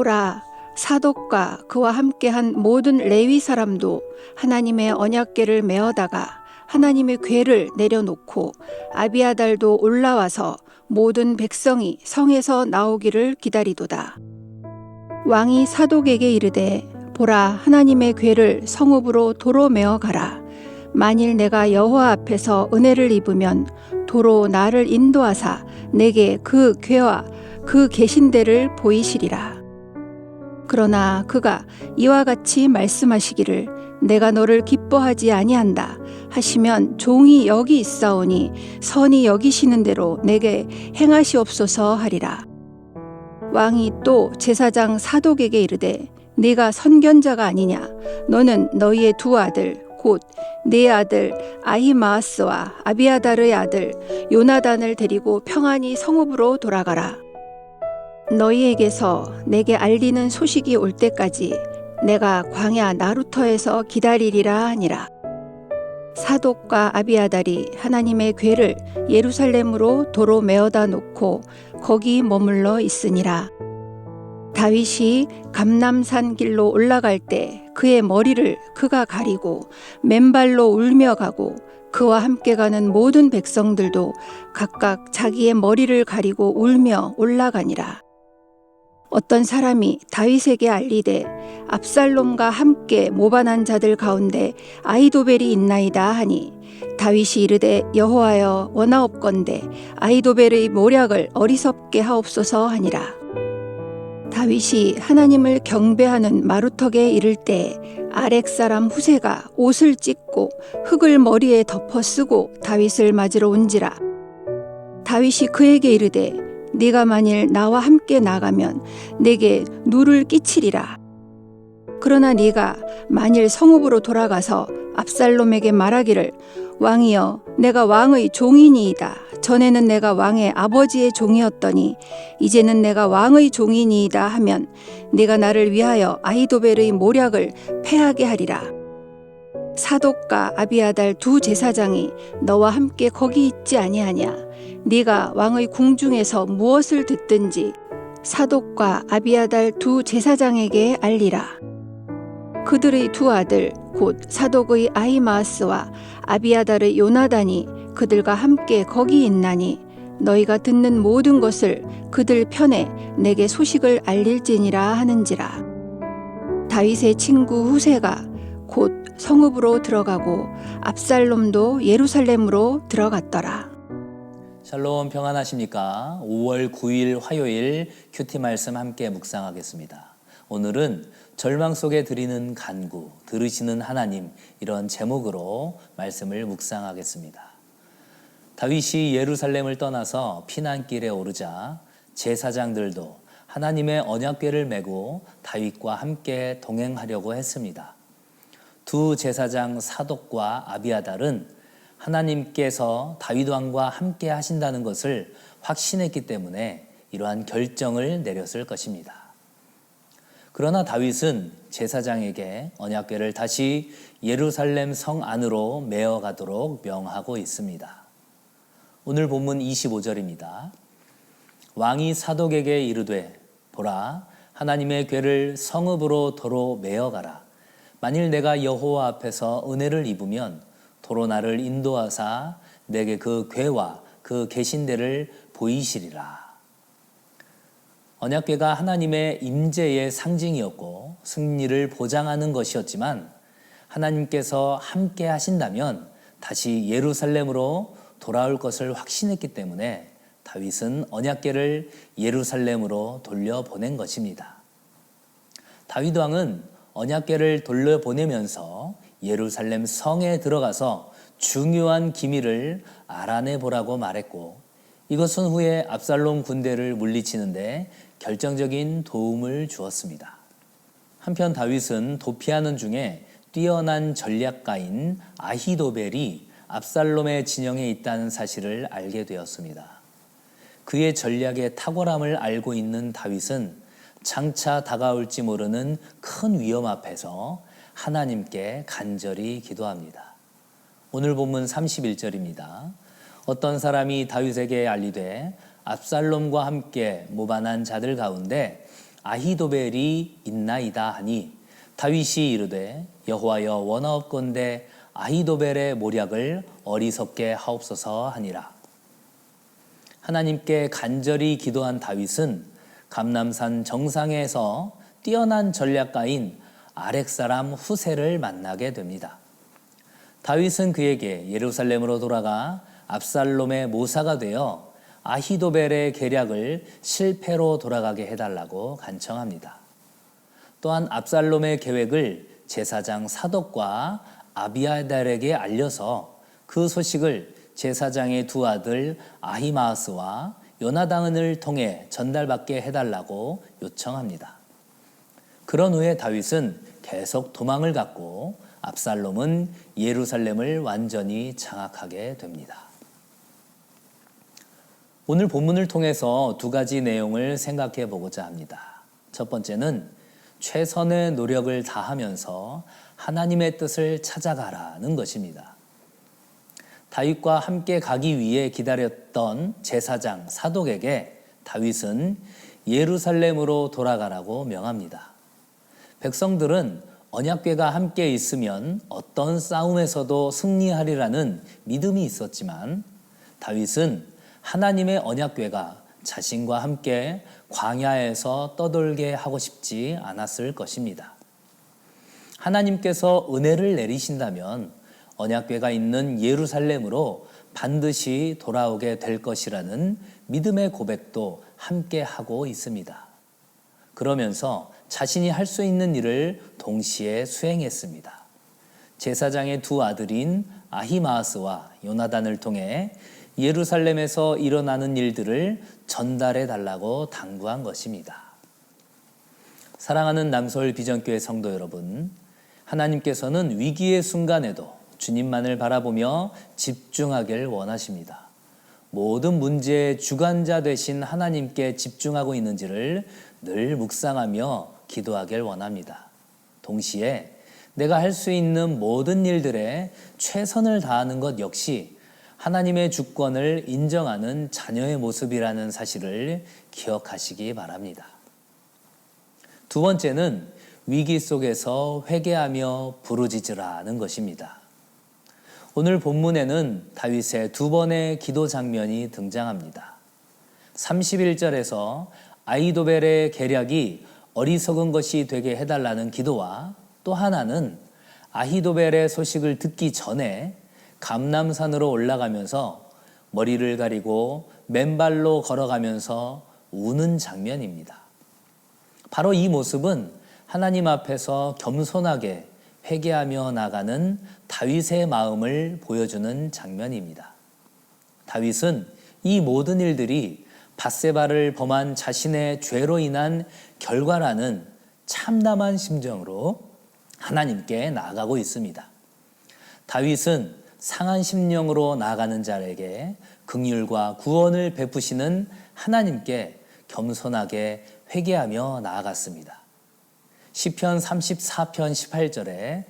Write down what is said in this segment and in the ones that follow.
보라, 사독과 그와 함께한 모든 레위 사람도 하나님의 언약궤를 메어다가 하나님의 궤를 내려놓고 아비아달도 올라와서 모든 백성이 성에서 나오기를 기다리도다. 왕이 사독에게 이르되 보라, 하나님의 궤를 성읍으로 도로 메어 가라. 만일 내가 여호와 앞에서 은혜를 입으면 도로 나를 인도하사 내게 그 궤와 그 계신 데를 보이시리라. 그러나 그가 이와 같이 말씀하시기를 내가 너를 기뻐하지 아니한다 하시면 종이 여기 있사오니 선이 여기시는 대로 내게 행하시옵소서 하리라. 왕이 또 제사장 사독에게 이르되 네가 선견자가 아니냐. 너는 너희의 두 아들 곧 네 아들 아히마아스와 아비아달의 아들 요나단을 데리고 평안히 성읍으로 돌아가라. 너희에게서 내게 알리는 소식이 올 때까지 내가 광야 나루터에서 기다리리라 하니라. 사독과 아비아달이 하나님의 궤를 예루살렘으로 도로 메어다 놓고 거기 머물러 있으니라. 다윗이 감람산 길로 올라갈 때 그의 머리를 그가 가리고 맨발로 울며 가고 그와 함께 가는 모든 백성들도 각각 자기의 머리를 가리고 울며 올라가니라. 어떤 사람이 다윗에게 알리되 압살롬과 함께 모반한 자들 가운데 아히도벨이 있나이다 하니 다윗이 이르되 여호와여 원하옵건대 아히도벨의 모략을 어리석게 하옵소서 하니라. 다윗이 하나님을 경배하는 마루턱에 이를 때 아렉 사람 후세가 옷을 찢고 흙을 머리에 덮어 쓰고 다윗을 맞으러 온지라. 다윗이 그에게 이르되 네가 만일 나와 함께 나가면 내게 누를 끼치리라. 그러나 네가 만일 성읍으로 돌아가서 압살롬에게 말하기를 왕이여 내가 왕의 종이니이다. 전에는 내가 왕의 아버지의 종이었더니 이제는 내가 왕의 종이니이다 하면 네가 나를 위하여 아히도벨의 모략을 패하게 하리라. 사독과 아비아달 두 제사장이 너와 함께 거기 있지 아니하냐. 네가 왕의 궁중에서 무엇을 듣든지 사독과 아비아달 두 제사장에게 알리라. 그들의 두 아들 곧 사독의 아히마아스와 아비아달의 요나단이 그들과 함께 거기 있나니 너희가 듣는 모든 것을 그들 편에 내게 소식을 알릴지니라 하는지라. 다윗의 친구 후세가 곧 성읍으로 들어가고 압살롬도 예루살렘으로 들어갔더라. 샬롬, 평안하십니까? 5월 9일 화요일 큐티 말씀 함께 묵상하겠습니다. 오늘은 절망 속에 드리는 간구, 들으시는 하나님, 이런 제목으로 말씀을 묵상하겠습니다. 다윗이 예루살렘을 떠나서 피난길에 오르자 제사장들도 하나님의 언약궤를 메고 다윗과 함께 동행하려고 했습니다. 두 제사장 사독과 아비아달은 하나님께서 다윗 왕과 함께 하신다는 것을 확신했기 때문에 이러한 결정을 내렸을 것입니다. 그러나 다윗은 제사장에게 언약궤를 다시 예루살렘 성 안으로 메어 가도록 명하고 있습니다. 오늘 본문 25절입니다. 왕이 사독에게 이르되 보라, 하나님의 궤를 성읍으로 도로 메어 가라. 만일 내가 여호와 앞에서 은혜를 입으면 도로 나를 인도하사 내게 그 궤와 그 계신 데를 보이시리라. 언약궤가 하나님의 임재의 상징이었고 승리를 보장하는 것이었지만 하나님께서 함께 하신다면 다시 예루살렘으로 돌아올 것을 확신했기 때문에 다윗은 언약궤를 예루살렘으로 돌려보낸 것입니다. 다윗 왕은 언약궤를 돌려보내면서 예루살렘 성에 들어가서 중요한 기밀을 알아내 보라고 말했고 이것은 후에 압살롬 군대를 물리치는데 결정적인 도움을 주었습니다. 한편 다윗은 도피하는 중에 뛰어난 전략가인 아히도벨이 압살롬의 진영에 있다는 사실을 알게 되었습니다. 그의 전략의 탁월함을 알고 있는 다윗은 장차 다가올지 모르는 큰 위험 앞에서 하나님께 간절히 기도합니다. 오늘 본문 31절입니다. 어떤 사람이 다윗에게 알리되 압살롬과 함께 모반한 자들 가운데 아히도벨이 있나이다 하니 다윗이 이르되 여호와여 원하옵건대 아히도벨의 모략을 어리석게 하옵소서 하니라. 하나님께 간절히 기도한 다윗은 감람산 정상에서 뛰어난 전략가인 아렉 사람 후세를 만나게 됩니다. 다윗은 그에게 예루살렘으로 돌아가 압살롬의 모사가 되어 아히도벨의 계략을 실패로 돌아가게 해달라고 간청합니다. 또한 압살롬의 계획을 제사장 사독과 아비아달에게 알려서 그 소식을 제사장의 두 아들 아히마아스와 요나단을 통해 전달받게 해달라고 요청합니다. 그런 후에 다윗은 계속 도망을 갔고 압살롬은 예루살렘을 완전히 장악하게 됩니다. 오늘 본문을 통해서 두 가지 내용을 생각해 보고자 합니다. 첫 번째는 최선의 노력을 다하면서 하나님의 뜻을 찾아가라는 것입니다. 다윗과 함께 가기 위해 기다렸던 제사장 사독에게 다윗은 예루살렘으로 돌아가라고 명합니다. 백성들은 언약궤가 함께 있으면 어떤 싸움에서도 승리하리라는 믿음이 있었지만 다윗은 하나님의 언약궤가 자신과 함께 광야에서 떠돌게 하고 싶지 않았을 것입니다. 하나님께서 은혜를 내리신다면 언약궤가 있는 예루살렘으로 반드시 돌아오게 될 것이라는 믿음의 고백도 함께 하고 있습니다. 그러면서 자신이 할 수 있는 일을 동시에 수행했습니다. 제사장의 두 아들인 아히마아스와 요나단을 통해 예루살렘에서 일어나는 일들을 전달해 달라고 당부한 것입니다. 사랑하는 남서울 비전교회 성도 여러분, 하나님께서는 위기의 순간에도 주님만을 바라보며 집중하길 원하십니다. 모든 문제의 주관자 되신 하나님께 집중하고 있는지를 늘 묵상하며 기도하길 원합니다. 동시에 내가 할 수 있는 모든 일들에 최선을 다하는 것 역시 하나님의 주권을 인정하는 자녀의 모습이라는 사실을 기억하시기 바랍니다. 두 번째는 위기 속에서 회개하며 부르짖으라는 것입니다. 오늘 본문에는 다윗의 두 번의 기도 장면이 등장합니다. 31절에서 아히도벨의 계략이 어리석은 것이 되게 해달라는 기도와 또 하나는 아히도벨의 소식을 듣기 전에 감람산으로 올라가면서 머리를 가리고 맨발로 걸어가면서 우는 장면입니다. 바로 이 모습은 하나님 앞에서 겸손하게 회개하며 나가는 다윗의 마음을 보여주는 장면입니다. 다윗은 이 모든 일들이 밧세바를 범한 자신의 죄로 인한 결과라는 참담한 심정으로 하나님께 나아가고 있습니다. 다윗은 상한 심령으로 나아가는 자에게 긍휼과 구원을 베푸시는 하나님께 겸손하게 회개하며 나아갔습니다. 시편 34편 18절에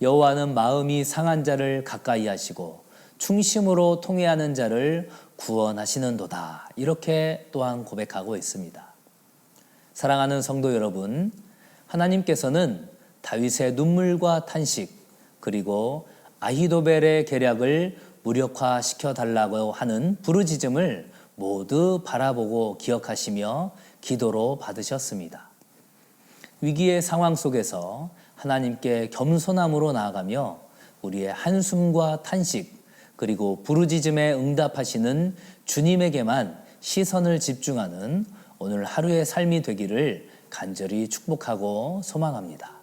여호와는 마음이 상한 자를 가까이 하시고 충심으로 통회하는 자를 구원하시는도다. 이렇게 또한 고백하고 있습니다. 사랑하는 성도 여러분, 하나님께서는 다윗의 눈물과 탄식 그리고 아히도벨의 계략을 무력화시켜 달라고 하는 부르짖음을 모두 바라보고 기억하시며 기도로 받으셨습니다. 위기의 상황 속에서 하나님께 겸손함으로 나아가며 우리의 한숨과 탄식 그리고 부르짖음에 응답하시는 주님에게만 시선을 집중하는 오늘 하루의 삶이 되기를 간절히 축복하고 소망합니다.